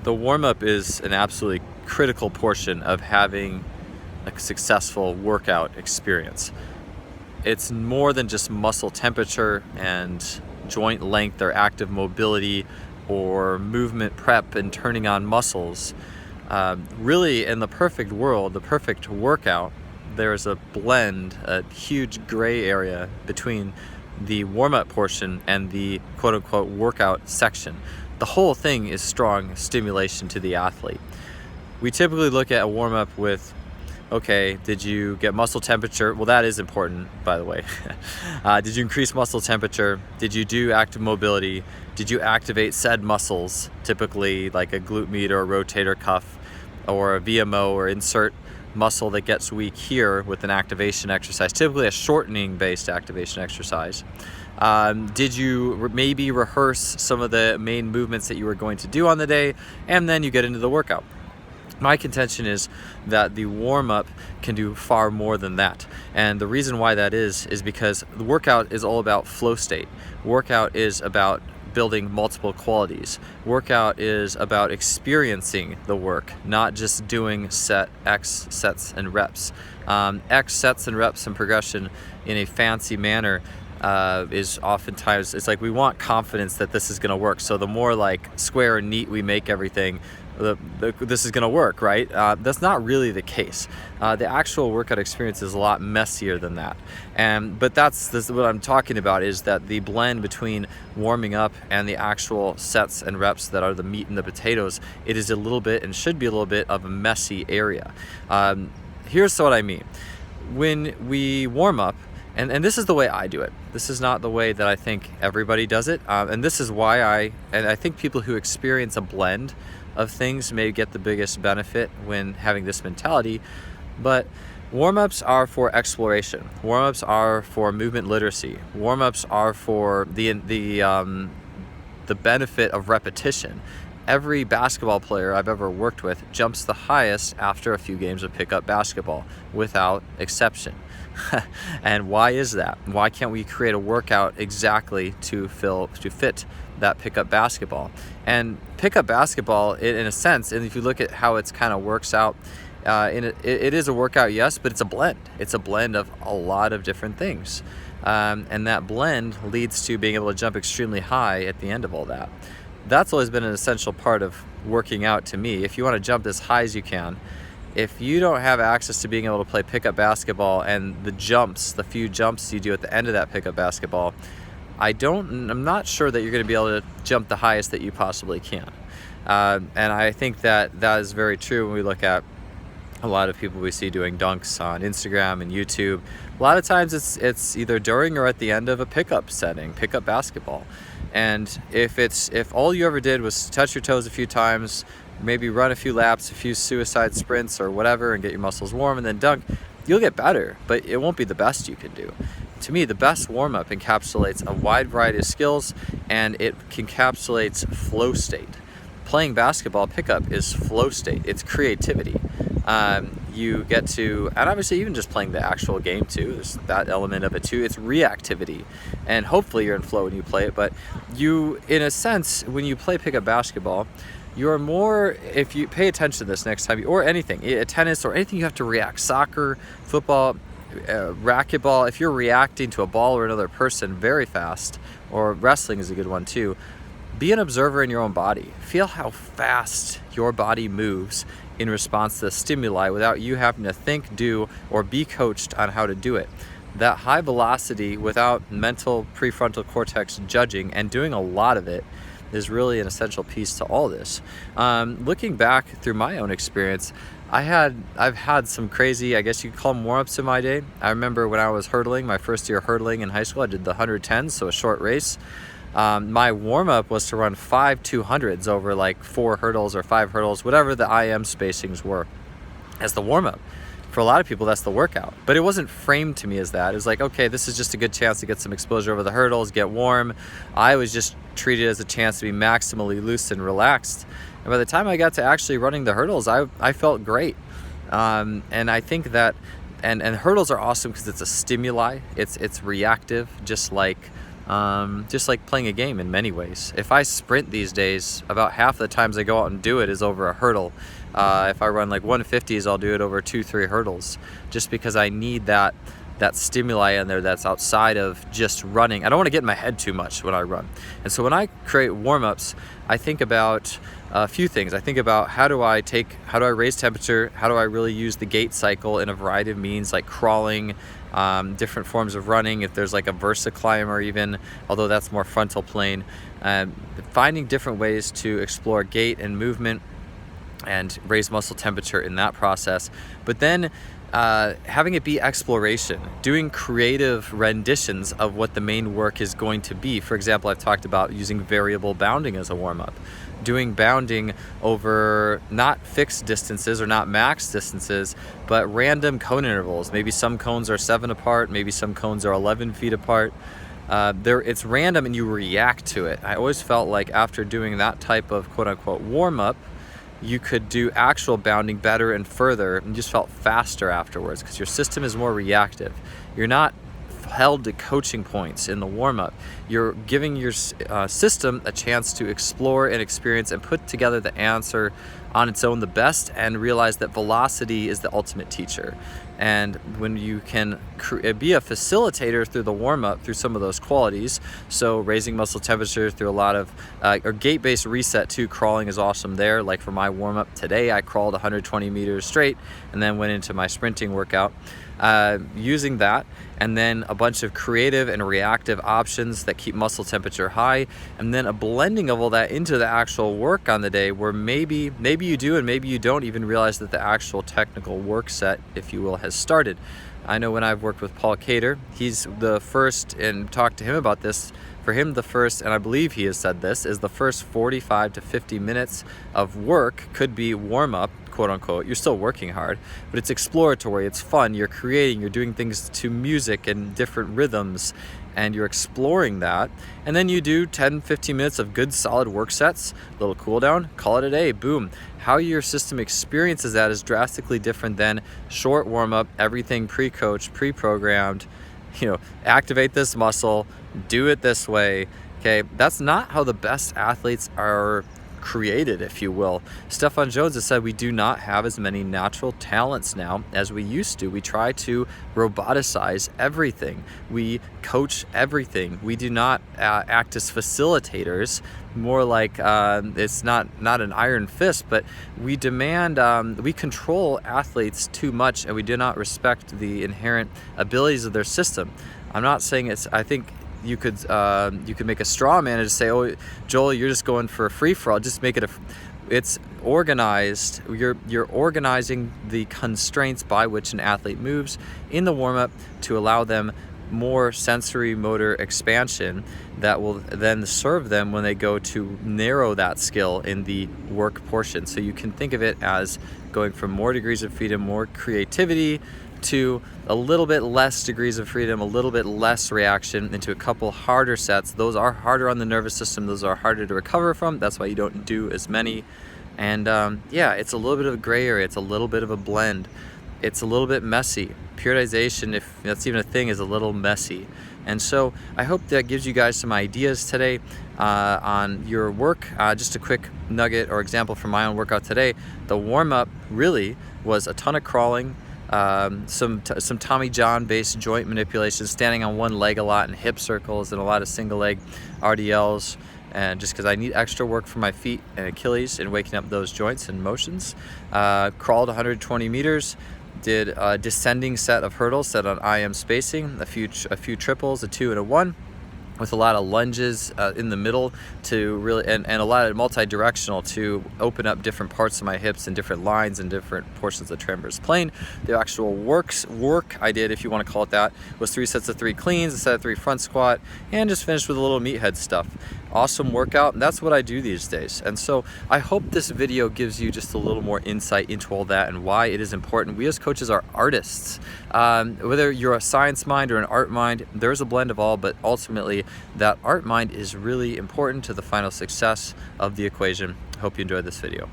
The warm-up is an absolutely critical portion of having a successful workout experience. It's more than just muscle temperature and joint length or active mobility or movement prep and turning on muscles. Really, in the perfect world, the perfect workout, there's a blend, a huge gray area between the warm-up portion and the quote-unquote workout section. The whole thing is strong stimulation to the athlete. We typically look at a warm-up with, okay, did you get muscle temperature? Well, that is important, by the way. Did you increase muscle temperature? Did you do active mobility? Did you activate said muscles, typically like a glute med or a rotator cuff or a VMO or insert muscle that gets weak here with an activation exercise, typically a shortening based activation exercise? Did you maybe rehearse some of the main movements that you were going to do on the day, and then you get into the workout? My contention is that the warm-up can do far more than that. And the reason why that is because the workout is all about flow state. Workout is about building multiple qualities. Workout is about experiencing the work, not just doing X sets and reps. X sets and reps and progression in a fancy manner is oftentimes, it's like we want confidence that this is going to work. So the more like square and neat we make everything, this is going to work, right? That's not really the case. The actual workout experience is a lot messier than that. But this is what I'm talking about, is that the blend between warming up and the actual sets and reps that are the meat and the potatoes, it is a little bit, and should be a little bit, of a messy area. Here's what I mean. When we warm up, and this is the way I do it. This is not the way that I think everybody does it. And this is why I think people who experience a blend of things may get the biggest benefit when having this mentality. But warm-ups are for exploration. Warm-ups are for movement literacy. Warm-ups are for the benefit of repetition. Every basketball player I've ever worked with jumps the highest after a few games of pickup basketball, without exception. And why is that? Why can't we create a workout exactly to fit that pickup basketball? And pickup basketball, in a sense, and if you look at how it's kind of works out, it is a workout, yes, but it's a blend. It's a blend of a lot of different things. And that blend leads to being able to jump extremely high at the end of all that. That's always been an essential part of working out to me. If you want to jump as high as you can, if you don't have access to being able to play pickup basketball and the few jumps you do at the end of that pickup basketball, I'm not sure that you're going to be able to jump the highest that you possibly can. And I think that is very true when we look at a lot of people we see doing dunks on Instagram and YouTube. A lot of times it's either during or at the end of a pickup basketball. And if all you ever did was touch your toes a few times, maybe run a few laps, a few suicide sprints or whatever, and get your muscles warm and then dunk, you'll get better, but it won't be the best you can do. To me, the best warm-up encapsulates a wide variety of skills, and it encapsulates flow state. Playing basketball pickup is flow state. It's creativity. You get to, and obviously even just playing the actual game too, there's that element of it too. It's reactivity, and hopefully you're in flow when you play it. But you, in a sense, when you play pickup basketball, you're more, if you pay attention to this next time, or anything, tennis or anything you have to react, soccer, football, racquetball, if you're reacting to a ball or another person very fast, or wrestling is a good one too, be an observer in your own body. Feel how fast your body moves in response to the stimuli without you having to think, do, or be coached on how to do it. That high velocity without mental prefrontal cortex judging and doing a lot of it is really an essential piece to all this. Looking back through my own experience, I've had some crazy, I guess you could call them warm-ups in my day. I remember when I was hurdling, my first year hurdling in high school, I did the 110, so a short race. My warm-up was to run 5 200s over like 4 hurdles or 5 hurdles, whatever the IM spacings were, as the warm-up. For a lot of people, that's the workout. But it wasn't framed to me as that. It was like, okay, this is just a good chance to get some exposure over the hurdles, get warm. I was just treated as a chance to be maximally loose and relaxed. And by the time I got to actually running the hurdles, I felt great. And I think that, and hurdles are awesome because it's a stimuli. It's reactive, just like just like playing a game in many ways. If I sprint these days, about half the times I go out and do it is over a hurdle. If I run like 150s, I'll do it over 2-3 hurdles, just because I need that stimuli in there that's outside of just running. I don't want to get in my head too much when I run. And so when I create warm-ups, I think about a few things. I think about how do I raise temperature, how do I really use the gait cycle in a variety of means, like crawling, different forms of running, if there's like a versa climber even, although that's more frontal plane, finding different ways to explore gait and movement and raise muscle temperature in that process. But then having it be exploration, doing creative renditions of what the main work is going to be. For example, I've talked about using variable bounding as a warm-up, doing bounding over not fixed distances or not max distances, but random cone intervals. Maybe some cones are 7 apart, maybe some cones are 11 feet apart. It's random and you react to it. I always felt like after doing that type of quote-unquote warm-up, you could do actual bounding better and further, and just felt faster afterwards because your system is more reactive. You're not held to coaching points in the warm-up. You're giving your system a chance to explore and experience and put together the answer on its own the best, and realize that velocity is the ultimate teacher. And when you can be a facilitator through the warm-up, through some of those qualities, so raising muscle temperature through a lot of or gait-based reset too. Crawling is awesome there. Like for my warm-up today, I crawled 120 meters straight and then went into my sprinting workout. Using that, and then a bunch of creative and reactive options that keep muscle temperature high, and then a blending of all that into the actual work on the day, where maybe you do and maybe you don't even realize that the actual technical work set, if you will, has started. I know when I've worked with Paul Cater, he's the first, and talked to him about this, for him the first, and I believe he has said this, is the first 45 to 50 minutes of work could be warm-up, quote unquote. You're still working hard, but it's exploratory, it's fun, you're creating, you're doing things to music and different rhythms, and you're exploring that. And then you do 10-15 minutes of good solid work sets, little cool down, call it a day, boom. How your system experiences that is drastically different than short warm-up, everything pre-coached, pre-programmed, activate this muscle, do it this way. Okay, that's not how the best athletes are created, if you will. Stefan Jones has said we do not have as many natural talents now as we used to. We try to roboticize everything. We coach everything. We do not act as facilitators, more like it's not an iron fist, but we demand, we control athletes too much, and we do not respect the inherent abilities of their system. I'm not saying I think you could make a straw man and just say, oh, Joel, you're just going for a free-for-all. Just make it it's organized. You're organizing the constraints by which an athlete moves in the warm-up to allow them more sensory motor expansion that will then serve them when they go to narrow that skill in the work portion. So you can think of it as going from more degrees of freedom, more creativity, to a little bit less degrees of freedom, a little bit less reaction, into a couple harder sets. Those are harder on the nervous system. Those are harder to recover from. That's why you don't do as many. And yeah, it's a little bit of a gray area. It's a little bit of a blend. It's a little bit messy. Periodization, if that's even a thing, is a little messy. And so I hope that gives you guys some ideas today on your work. Just a quick nugget or example from my own workout today. The warm-up really was a ton of crawling, some Tommy John based joint manipulation, standing on one leg a lot, and hip circles, and a lot of single leg RDLs, and just because I need extra work for my feet and Achilles in waking up those joints and motions. Crawled 120 meters, did a descending set of hurdles set on IM spacing, a few triples, a 2 and a 1, with a lot of lunges in the middle to really, and a lot of multi-directional to open up different parts of my hips and different lines and different portions of the transverse plane. The actual work I did, if you want to call it that, was 3 sets of 3 cleans, a set of 3 front squat, and just finished with a little meathead stuff. Awesome workout, and that's what I do these days. And so I hope this video gives you just a little more insight into all that and why it is important. We as coaches are artists. Whether you're a science mind or an art mind, there's a blend of all, but ultimately that art mind is really important to the final success of the equation. Hope you enjoyed this video.